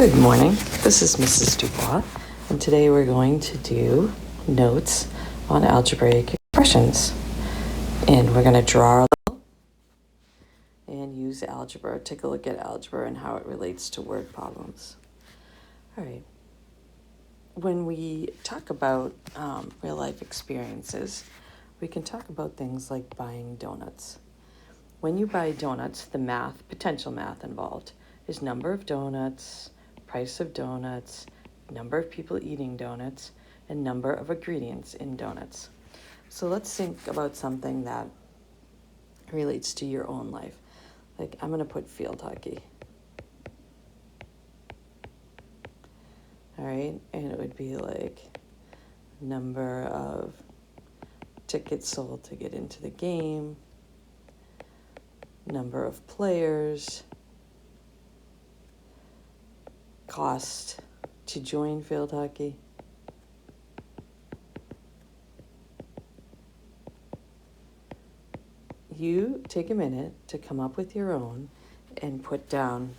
Good morning, this is Mrs. Dubois, and today we're going to do notes on algebraic expressions. And we're going to draw a little and use algebra, take a look at algebra and how it relates to word problems. All right, when we talk about real life experiences, we can talk about things like buying donuts. When you buy donuts, the potential math involved is number of donuts, price of donuts, number of people eating donuts, and number of ingredients in donuts. So let's think about something that relates to your own life. Like I'm going to put field hockey. All right, and it would be like number of tickets sold to get into the game, number of players, cost to join field hockey, you take a minute to come up with your own and put down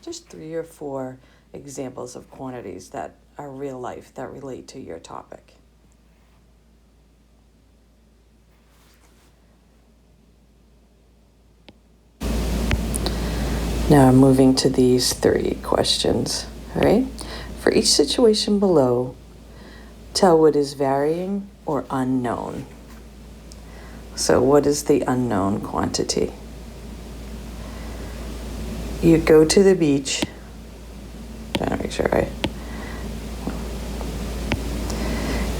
just 3 or 4 examples of quantities that are real life that relate to your topic. Now I'm moving to these 3 questions. All right. For each situation below, tell what is varying or unknown. So what is the unknown quantity? You go to the beach. Trying to make sure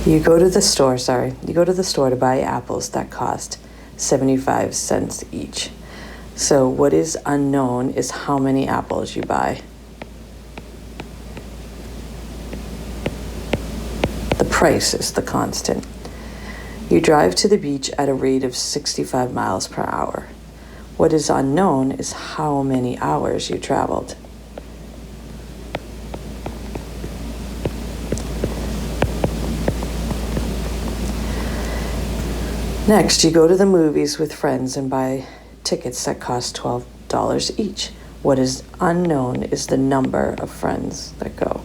You go to the store to buy apples that cost 75 cents each. So what is unknown is how many apples you buy. The price is the constant. You drive to the beach at a rate of 65 miles per hour. What is unknown is how many hours you traveled. Next, you go to the movies with friends and buy tickets that cost $12 each. What is unknown is the number of friends that go.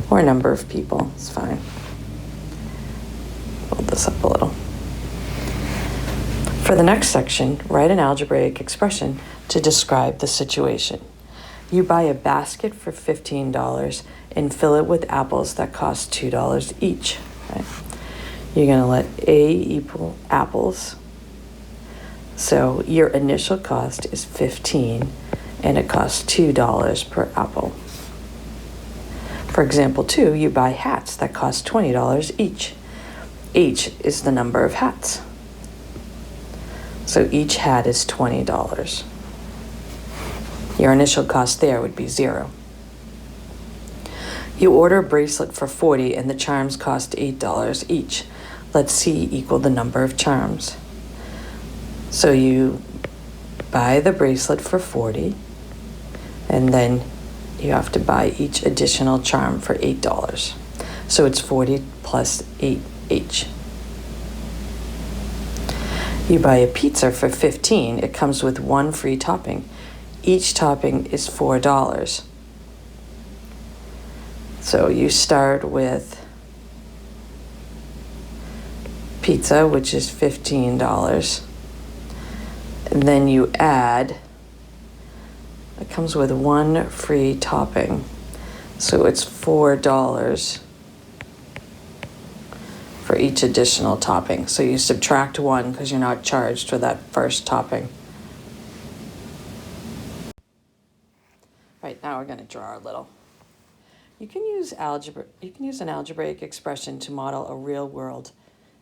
Or number of people, it's fine. Hold this up a little. For the next section, write an algebraic expression to describe the situation. You buy a basket for $15 and fill it with apples that cost $2 each. Right? You're going to let A equal apples. So your initial cost is $15 and it costs $2 per apple. For example 2, you buy hats that cost $20 each. H is the number of hats. So each hat is $20. Your initial cost there would be 0. You order a bracelet for $40 and the charms cost $8 each. Let C equal the number of charms. So you buy the bracelet for $40 and then you have to buy each additional charm for $8. So it's 40 plus 8 each. You buy a pizza for $15. It comes with 1 free topping. Each topping is $4. So you start with pizza, which is $15. And then you add, it comes with 1 free topping. So it's $4 for each additional topping. So you subtract 1 because you're not charged for that first topping. Right, now we're going to draw a little. You can use an algebraic expression to model a real world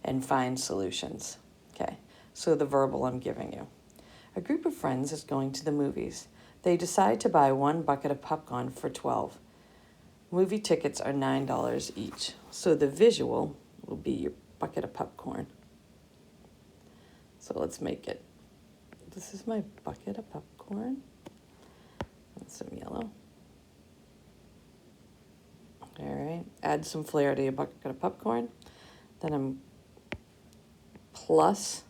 and find solutions. Okay, so the verbal I'm giving you. A group of friends is going to the movies. They decide to buy 1 bucket of popcorn for $12. Movie tickets are $9 each. So the visual will be your bucket of popcorn. So let's make it. This is my bucket of popcorn. And some yellow. All right, add some flair to your bucket of popcorn. Then I'm plus,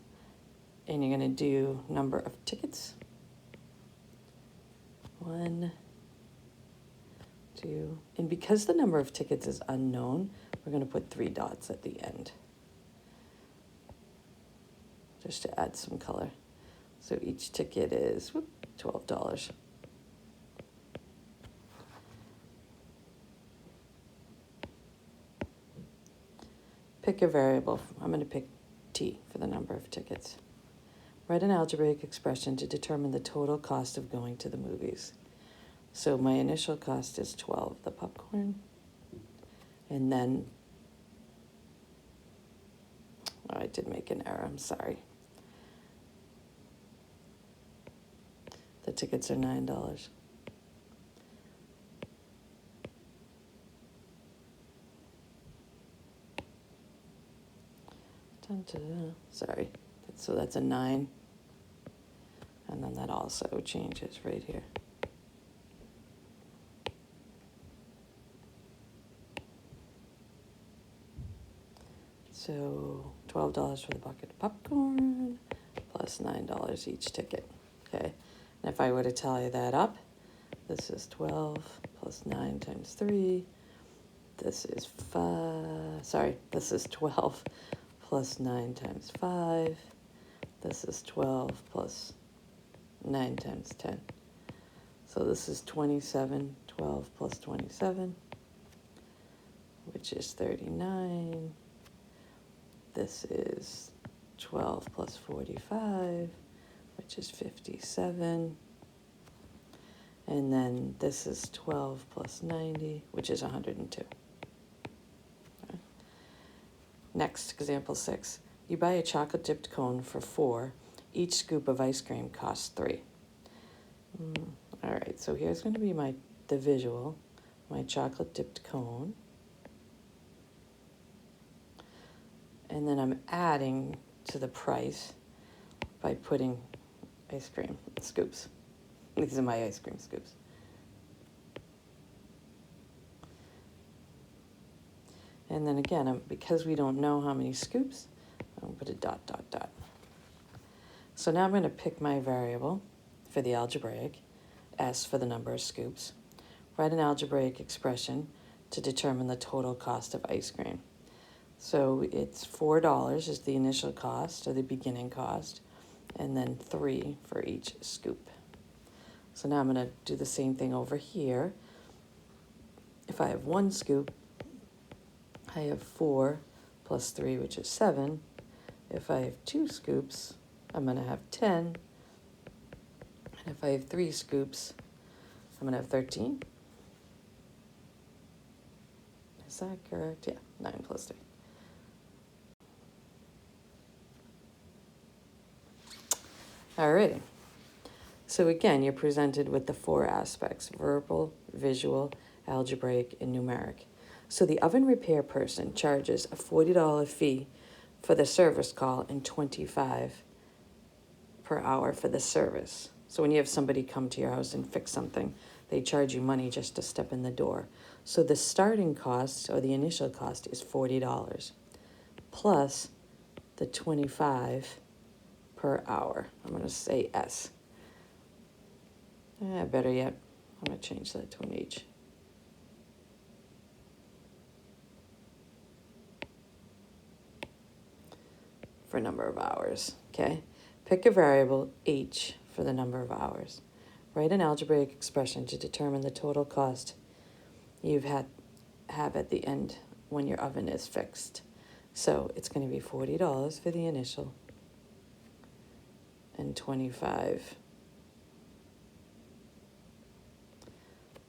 and you're going to do number of tickets. 1, And because the number of tickets is unknown, we're going to put 3 dots at the end, just to add some color. So each ticket is $12. Pick a variable. I'm going to pick T for the number of tickets. Write an algebraic expression to determine the total cost of going to the movies. So my initial cost is 12, the popcorn. And then, oh, I did make an error, I'm sorry. The tickets are $9. Sorry, so that's a 9. And then that also changes right here. So $12 for the bucket of popcorn, plus $9 each ticket, okay? And if I were to tally that up, this is 12 plus 9 times 3. This is 12 plus 9 times 5. This is 12 plus 9 times 10. So this is 27, 12 plus 27, which is 39. This is 12 plus 45, which is 57. And then this is 12 plus 90, which is 102. Okay. Next, example 6. You buy a chocolate-dipped cone for $4. Each scoop of ice cream costs $3. All right, so here's going to be the visual, my chocolate-dipped cone. And then I'm adding to the price by putting ice cream scoops. These are my ice cream scoops. And then again, because we don't know how many scoops, I'm going to put a dot, dot, dot. So now I'm going to pick my variable for the algebraic, S for the number of scoops. Write an algebraic expression to determine the total cost of ice cream. So it's $4 is the initial cost, or the beginning cost, and then 3 for each scoop. So now I'm going to do the same thing over here. If I have 1 scoop, I have 4 plus 3, which is 7. If I have 2 scoops, I'm going to have 10. And if I have 3 scoops, I'm going to have 13. Is that correct? Yeah, 9 plus 3. Alrighty. So again, you're presented with the 4 aspects: verbal, visual, algebraic, and numeric. So the oven repair person charges a $40 fee for the service call and $25 per hour for the service. So when you have somebody come to your house and fix something, they charge you money just to step in the door. So the starting cost, or the initial cost, is $40 plus the $25 per hour. I'm going to say S. Better yet, I'm going to change that to an H. For number of hours, okay? Pick a variable, H, for the number of hours. Write an algebraic expression to determine the total cost you've have at the end when your oven is fixed. So it's going to be $40 for the initial and $25.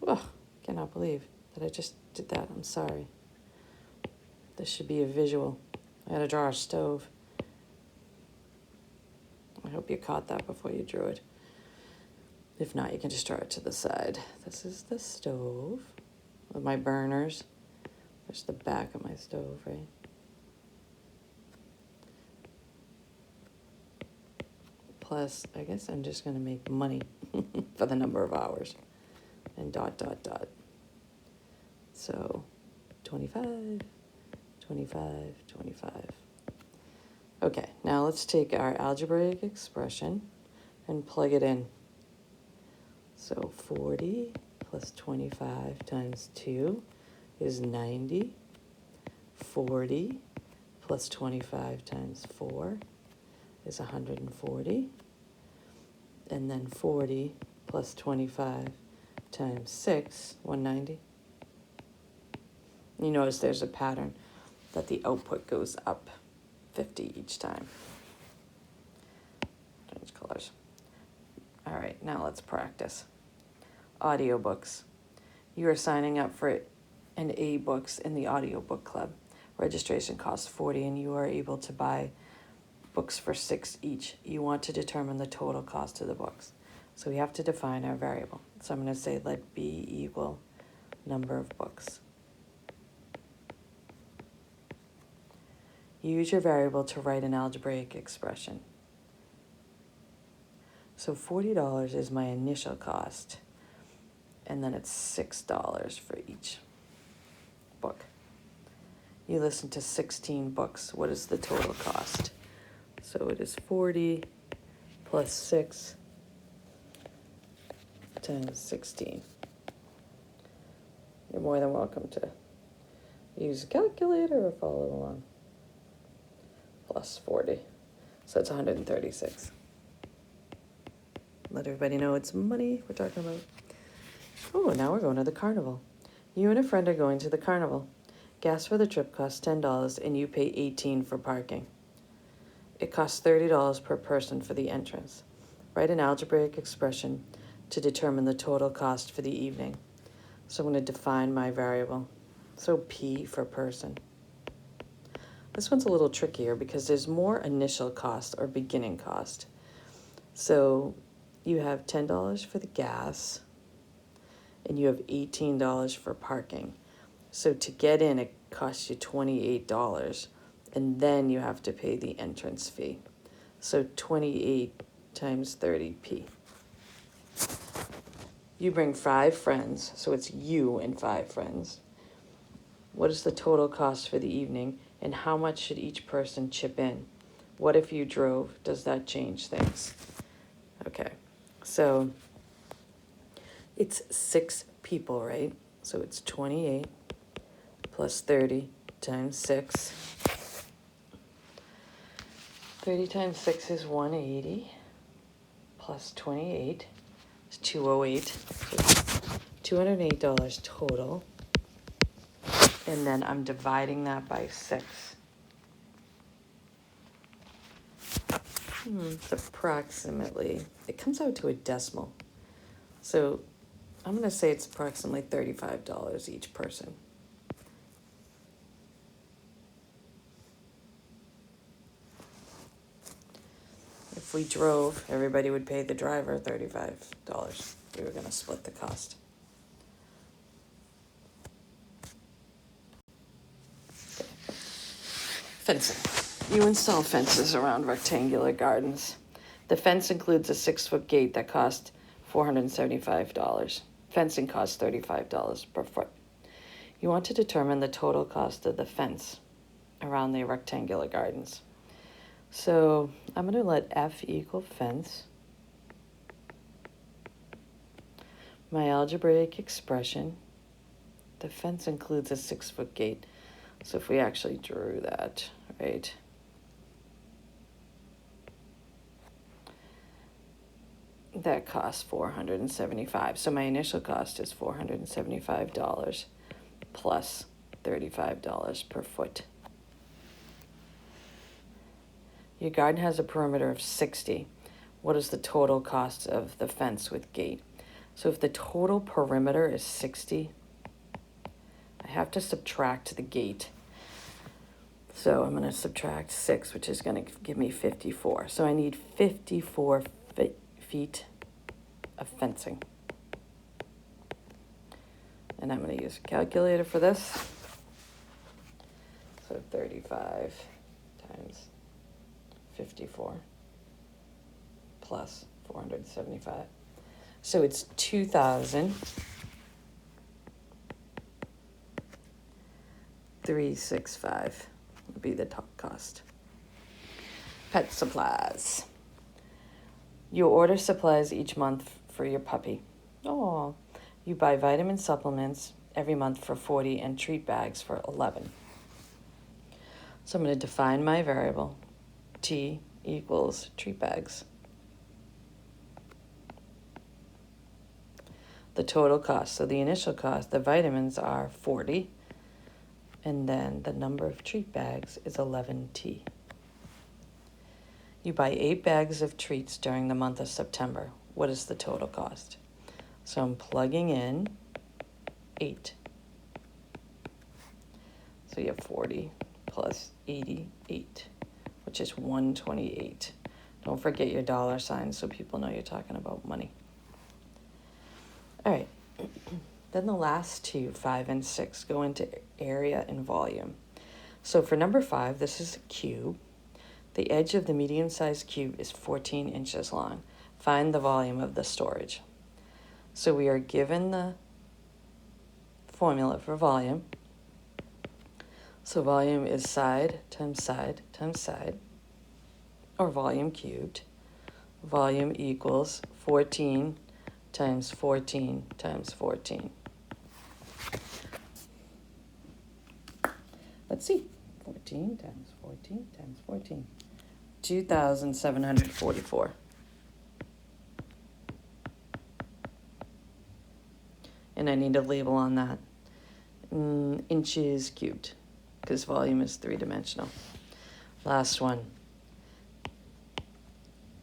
Oh, cannot believe that I just did that. I'm sorry. This should be a visual. I had to draw a stove. I hope you caught that before you drew it. If not, you can just draw it to the side. This is the stove with my burners. There's the back of my stove, right? Plus, I guess I'm just going to make money for the number of hours. And dot, dot, dot. So 25, 25, 25. Okay, now let's take our algebraic expression and plug it in. So 40 plus 25 times 2 is 90. 40 plus 25 times 4 is 140. And then 40 plus 25 times 6, 190. You notice there's a pattern that the output goes up 50 each time. Change colors. All right, now let's practice. Audiobooks. You are signing up for an A-Books in the audiobook club. Registration costs $40 and you are able to buy books for $6 each. You want to determine the total cost of the books. So we have to define our variable. So I'm going to say let B equal number of books. Use your variable to write an algebraic expression. So $40 is my initial cost, and then it's $6 for each book. You listen to 16 books. What is the total cost? So it is 40 plus 6 times 16. You're more than welcome to use a calculator or follow along. Plus 40. So it's 136. Let everybody know it's money we're talking about. Oh, now we're going to the carnival. You and a friend are going to the carnival. Gas for the trip costs $10 and you pay $18 for parking. It costs $30 per person for the entrance. Write an algebraic expression to determine the total cost for the evening. So I'm going to define my variable. So P for person. This one's a little trickier because there's more initial cost or beginning cost. So you have $10 for the gas and you have $18 for parking. So to get in, it costs you $28 and then you have to pay the entrance fee. So 28 times 30p. You bring 5 friends, so it's you and 5 friends. What is the total cost for the evening, and how much should each person chip in? What if you drove? Does that change things? Okay, so it's 6 people, right? So it's 28 plus 30 times 6. 30 times 6 is 180 plus 28 is 208. So $208 total. And then I'm dividing that by 6. It's approximately, it comes out to a decimal. So I'm going to say it's approximately $35 each person. If we drove, everybody would pay the driver $35. We were going to split the cost. Fencing. You install fences around rectangular gardens. The fence includes a 6-foot gate that costs $475. Fencing costs $35 per foot. You want to determine the total cost of the fence around the rectangular gardens. So I'm going to let F equal fence. My algebraic expression. The fence includes a 6-foot gate. So if we actually drew that, right? That costs $475. So my initial cost is $475 plus $35 per foot. Your garden has a perimeter of 60. What is the total cost of the fence with gate? So if the total perimeter is 60, I have to subtract the gate. So I'm going to subtract 6, which is going to give me 54. So I need 54 feet of fencing. And I'm going to use a calculator for this. So 35 times 54 plus 475. So it's 2,365 would be the top cost. Pet supplies. You order supplies each month for your puppy. Oh, you You buy vitamin supplements every month for 40 and treat bags for 11. So I'm going to define my variable. T equals treat bags. The total cost. So the initial cost, the vitamins are 40, and then the number of treat bags is 11T. You buy 8 bags of treats during the month of September. What is the total cost? So I'm plugging in 8. So you have 40 plus 88, which is 128. Don't forget your dollar sign so people know you're talking about money. All right, then the last two, 5 and 6, go into area and volume. So for number 5, this is a cube. The edge of the medium-sized cube is 14 inches long. Find the volume of the storage. So we are given the formula for volume. So volume is side times side times side, or volume cubed. Volume equals 14 times 14 times 14. Let's see. 14 times 14 times 14. 2,744. And I need a label on that. Inches cubed, because volume is 3-dimensional. Last one.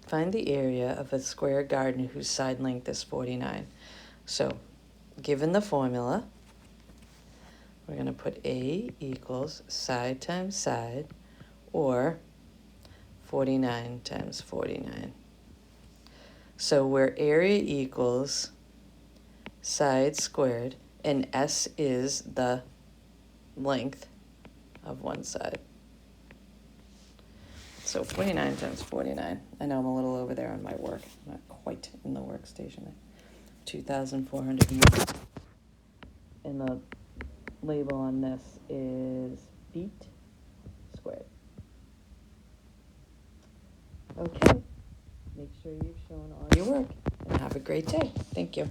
Find the area of a square garden whose side length is 49. So, given the formula, we're going to put A equals side times side, or 49 times 49. So where area equals side squared, and S is the length of one side. So 49 times 49. I know I'm a little over there on my work. I'm not quite in the workstation. 2,401. And the label on this is feet squared. Okay. Make sure you've shown all your work and have a great day. Thank you.